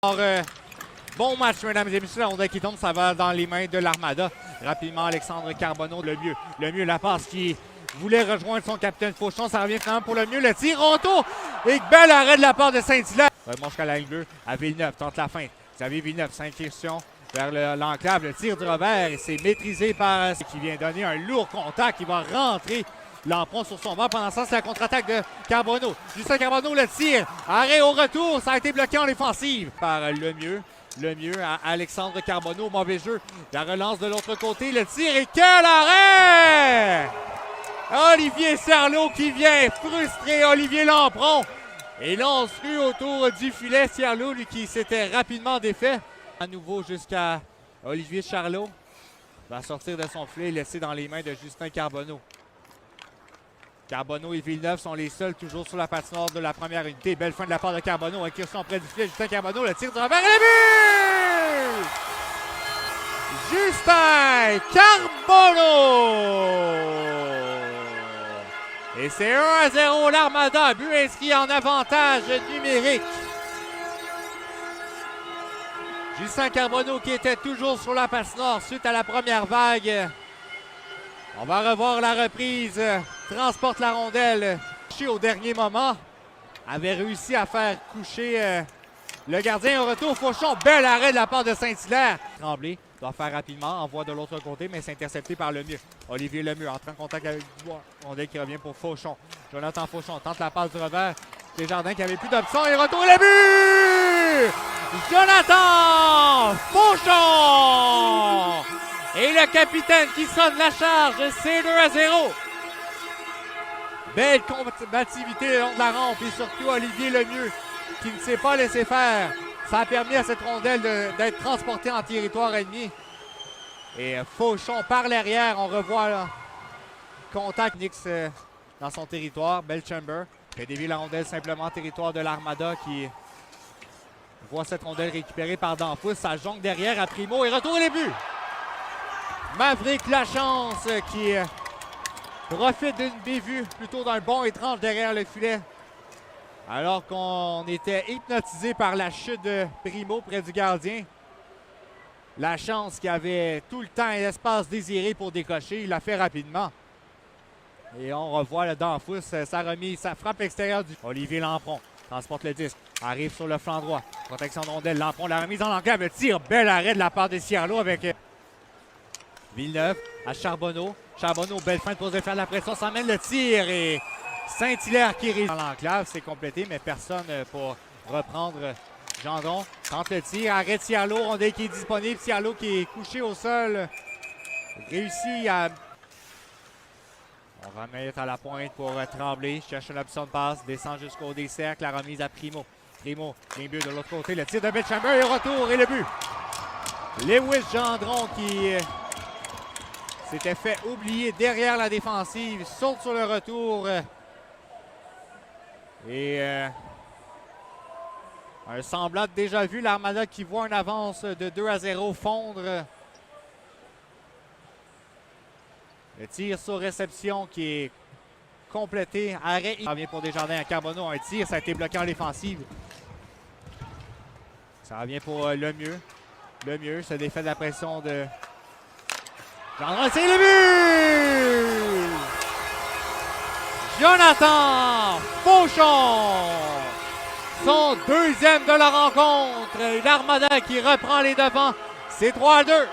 Alors, bon match, mesdames et messieurs. La rondelle qui tombe, ça va dans les mains de l'Armada. Rapidement, Alexandre Carbonneau, le mieux, la passe qui voulait rejoindre son capitaine Fauchon. Ça revient finalement pour le mieux. Le tir retour et bel arrêt de la part de Saint-Hilaire. Remonte jusqu'à la ligne bleue à Villeneuve, tente la fin. Xavier Villeneuve, 5 questions vers l'enclave. Le tir de revers et c'est maîtrisé par qui vient donner un lourd contact qui va rentrer. L'emprunt sur son banc. Pendant ça, c'est la contre-attaque de Carbonneau. Justin Carbonneau, le tir. Arrêt au retour. Ça a été bloqué en défensive par le mieux à Alexandre Carbonneau. Mauvais jeu. La relance de l'autre côté. Le tir et quel arrêt! Olivier Sarlot qui vient frustrer Olivier Lampron. Et lance rue autour du filet. Sarlot, lui, qui s'était rapidement défait. À nouveau jusqu'à Olivier Charlot. Va sortir de son filet et laisser dans les mains de Justin Carbonneau. Carbonneau et Villeneuve sont les seuls toujours sur la patinoire de la première unité. Belle fin de la part de Carbonneau. Incursion près du filet. Justin Carbonneau, le tir de revers et le but! Justin Carbonneau! Et c'est 1-0 l'Armada. But inscrit en avantage numérique. Justin Carbonneau qui était toujours sur la patinoire suite à la première vague. On va revoir la reprise. Transporte la rondelle au dernier moment. Avait réussi à faire coucher le gardien au retour. Fauchon, bel arrêt de la part de Saint-Hilaire. Tremblay doit faire rapidement. Envoie de l'autre côté, mais c'est intercepté par Lemieux. Olivier Lemieux entre en contact avec Dubois. Rondelle qui revient pour Fauchon. Jonathan Fauchon tente la passe du revers. Desjardins qui avait plus d'options. Et retour le but! Jonathan Fauchon! Et le capitaine qui sonne la charge. C'est 2-0. Belle combativité le long de la rampe et surtout Olivier Lemieux qui ne s'est pas laissé faire. Ça a permis à cette rondelle d'être transportée en territoire ennemi. Et Fauchon par l'arrière, on revoit là, contact Nix dans son territoire. Belchamber fait dévier la rondelle simplement en territoire de l'Armada qui voit cette rondelle récupérée par Danfous. Ça jongle derrière à Primo et retour les buts. Maverick Lachance qui profite d'une bévue, plutôt d'un bon étrange derrière le filet. Alors qu'on était hypnotisé par la chute de Primo près du gardien. Lachance qui avait tout le temps et l'espace désiré pour décocher, il l'a fait rapidement. Et on revoit le Danfous, sa remise, sa frappe extérieure du Olivier Lampron. Transporte le disque, arrive sur le flanc droit. Protection de rondelle, Lampron, la remise en enclave, le tir, bel arrêt de la part de Ciarlo avec Villeneuve à Charbonneau. Charbonneau, belle fin de pose de faire de la pression, s'emmène le tir et Saint-Hilaire qui réussit. Dans l'enclave, c'est complété, mais personne pour reprendre Gendron. Tente le tir, arrête Ciarlo, rondelle qui est disponible. Ciarlo qui est couché au sol. Réussit à... On va mettre à la pointe pour Tremblay. Cherche l'option de passe, descend jusqu'au des cercles. La remise à Primo. Primo, bien but de l'autre côté. Le tir de Belchamber et retour et le but. Lewis Gendron qui... s'était fait oublier derrière la défensive. Saute sur le retour. Et un semblant déjà vu. L'Armada qui voit une avance de 2-0 fondre. Le tir sur réception qui est complété. Arrêt. Il revient pour Desjardins à Carbonneau. Un tir. Ça a été bloqué en défensive. Ça revient pour Lemieux. Lemieux se défait de la pression de... Gendron, c'est le but! Jonathan Fauchon! Son deuxième de la rencontre. L'Armada qui reprend les devants. C'est 3-2.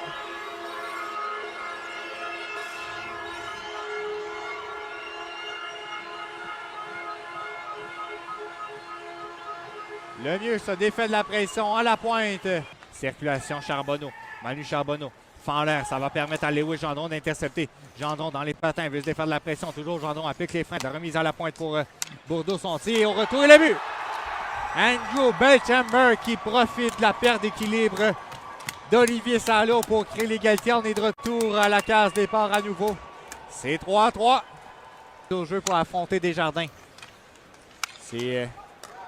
Lemieux se défait de la pression à la pointe. Circulation Charbonneau. Manu Charbonneau. Fend l'air, ça va permettre à Lewis Gendron d'intercepter. Gendron dans les patins, veut se défaire de la pression. Toujours Gendron applique les freins. La remise à la pointe pour Bourdeau. Son tir au retour et le but. Andrew Belchamber qui profite de la perte d'équilibre d'Olivier Sarlot pour créer l'égalité. On est de retour à la case départ à nouveau. C'est 3-3. Au jeu pour affronter Desjardins.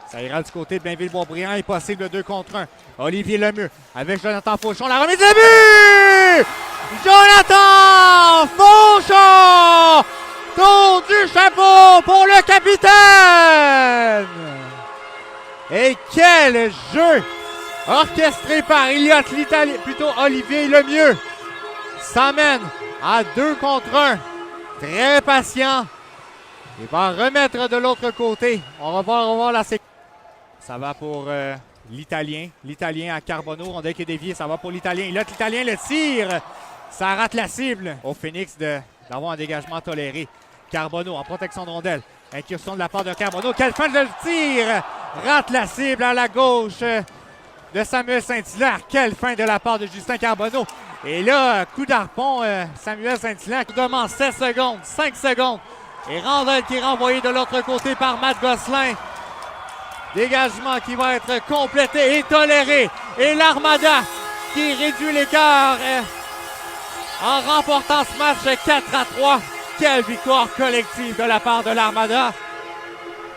Ça ira du côté de Blainville-Boisbriand. Impossible 2 contre 1. Olivier Lemieux avec Jonathan Fauchon. La remise de but! Jonathan Fauchon! Tour du chapeau pour le capitaine! Et quel jeu orchestré par Elliott, l'Italien, plutôt Olivier Lemieux, s'amène à 2 contre 1. Très patient. Il va remettre de l'autre côté. On va voir la séquence. Ça va pour l'Italien. L'Italien à Carbonneau. Rondelle qui est déviée. Ça va pour l'Italien. Elliott, l'Italien le tire. Ça rate la cible. Au Phoenix d'avoir un dégagement toléré. Carbonneau en protection de rondelle. Incursion de la part de Carbonneau. Quelle fin de le tir! Rate la cible à la gauche de Samuel Saint-Hilaire. Quelle fin de la part de Justin Carbonneau. Et là, coup d'harpon, Samuel Saint-Hilaire qui demande 16 secondes, 5 secondes. Et rondelle qui est renvoyée de l'autre côté par Matt Gosselin. Dégagement qui va être complété et toléré. Et l'Armada qui réduit l'écart en remportant ce match 4-3. Quelle victoire collective de la part de l'Armada.